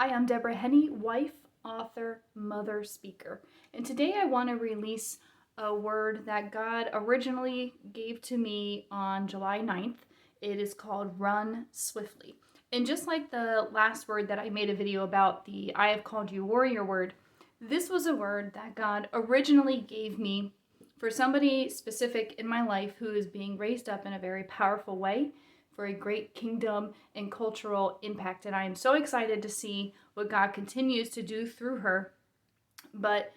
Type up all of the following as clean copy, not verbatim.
Hi, I'm Deborah Henney, wife, author, mother, speaker. And today I want to release a word that God originally gave to me on July 9th. It is called run swiftly. And just like the last word that I made a video about, the I have called you warrior word, this was a word that God originally gave me for somebody specific in my life who is being raised up in a very powerful way for a great kingdom and cultural impact. And I am so excited to see what God continues to do through her. But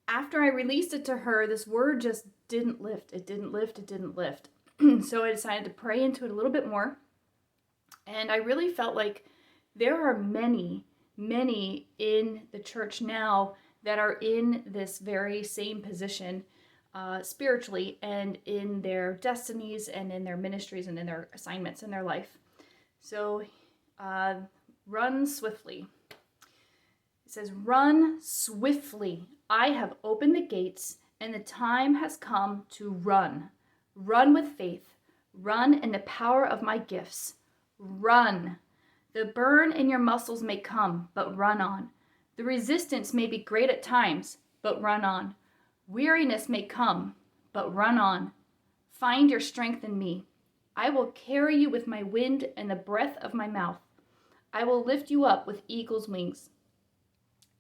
after I released it to her, this word just didn't lift. It didn't lift. It didn't lift. So I decided to pray into it a little bit more. And I really felt like there are many in the church now that are in this very same position spiritually and in their destinies and in their ministries and in their assignments in their life. So run swiftly. It says, run swiftly. I have opened the gates and the time has come to run. Run with faith. Run in the power of my gifts. Run. The burn in your muscles may come, but run on. The resistance may be great at times, but run on. Weariness may come, but run on. Find your strength in me. I will carry you with my wind and the breath of my mouth. I will lift you up with eagle's wings.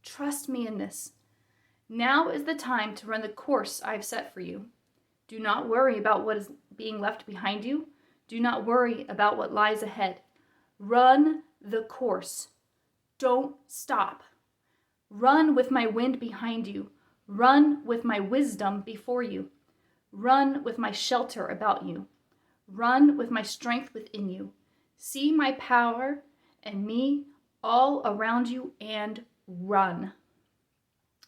Trust me in this. Now is the time to run the course I have set for you. Do not worry about what is being left behind you. Do not worry about what lies ahead. Run the course. Don't stop. Run with my wind behind you. Run with my wisdom before you. Run with my shelter about you. Run with my strength within you. See my power and me all around you and run.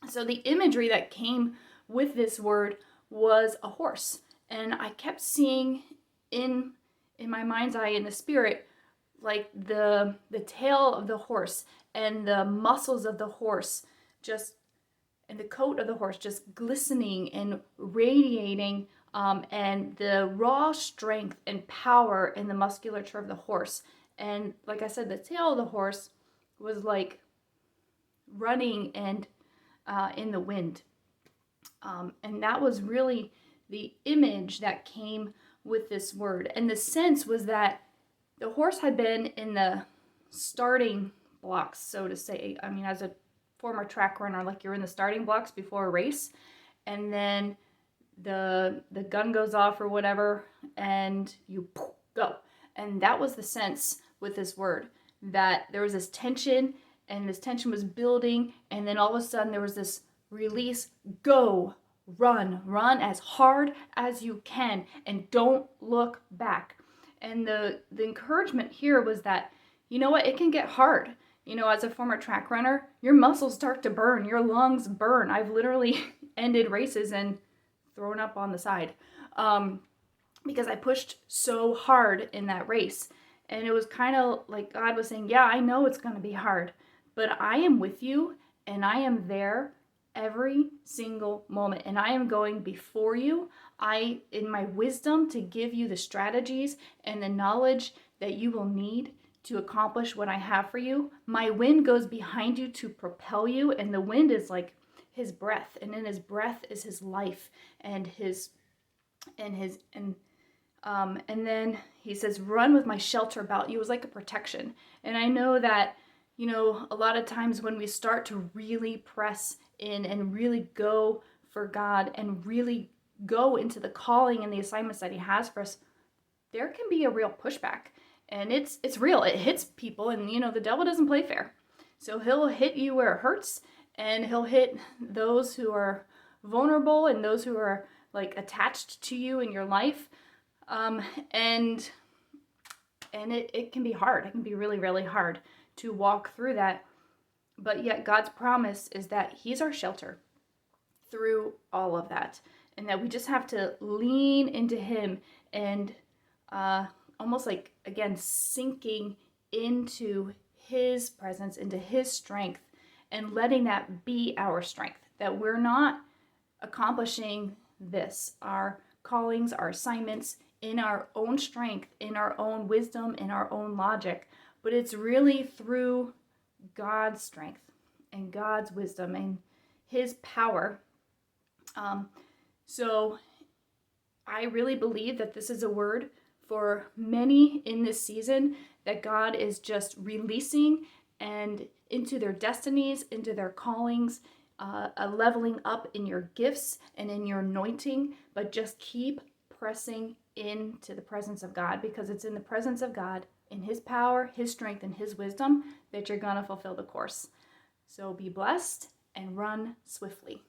So the imagery that came with this word was a horse. And I kept seeing in my mind's eye, in the spirit, like the tail of the horse and the muscles of the horse just, and the coat of the horse just glistening and radiating, and the raw strength and power in the musculature of the horse. And like I said, the tail of the horse was like running and in the wind. And that was really the image that came with this word. And the sense was that the horse had been in the starting blocks, so to say. I mean, as a former track runner, like you're in the starting blocks before a race, and then the gun goes off or whatever, and you go. And that was the sense with this word, that there was this tension, and this tension was building, and then all of a sudden there was this release. Go, run as hard as you can, and don't look back. And the encouragement here was that, you know what, it can get hard. You know, as a former track runner, your muscles start to burn, your lungs burn. I've literally ended races and thrown up on the side because I pushed so hard in that race. And it was kind of like God was saying, yeah, I know it's going to be hard, but I am with you and I am there every single moment, and I am going before you, in my wisdom, to give you the strategies and the knowledge that you will need to accomplish what I have for you. My wind goes behind you to propel you, and the wind is like his breath, and in his breath is his life and and then he says, run with my shelter about you. It was like a protection. And I know that, you know, a lot of times when we start to really press in and really go for God and really go into the calling and the assignments that he has for us, there can be a real pushback. And it's real. It hits people, and you know, the devil doesn't play fair. So he'll hit you where it hurts, and he'll hit those who are vulnerable and those who are like attached to you in your life. And it can be hard. It can be really hard to walk through that. But yet God's promise is that he's our shelter through all of that, and that we just have to lean into him and almost like, again, sinking into his presence, into his strength, and letting that be our strength, that we're not accomplishing this, our callings, our assignments, in our own strength, in our own wisdom, in our own logic, but it's really through God's strength and God's wisdom and his power. So I really believe that this is a word for many in this season, that God is just releasing and into their destinies, into their callings, a leveling up in your gifts and in your anointing, but just keep pressing into the presence of God, because it's in the presence of God, in his power, his strength, and his wisdom, that you're going to fulfill the course. So be blessed and run swiftly.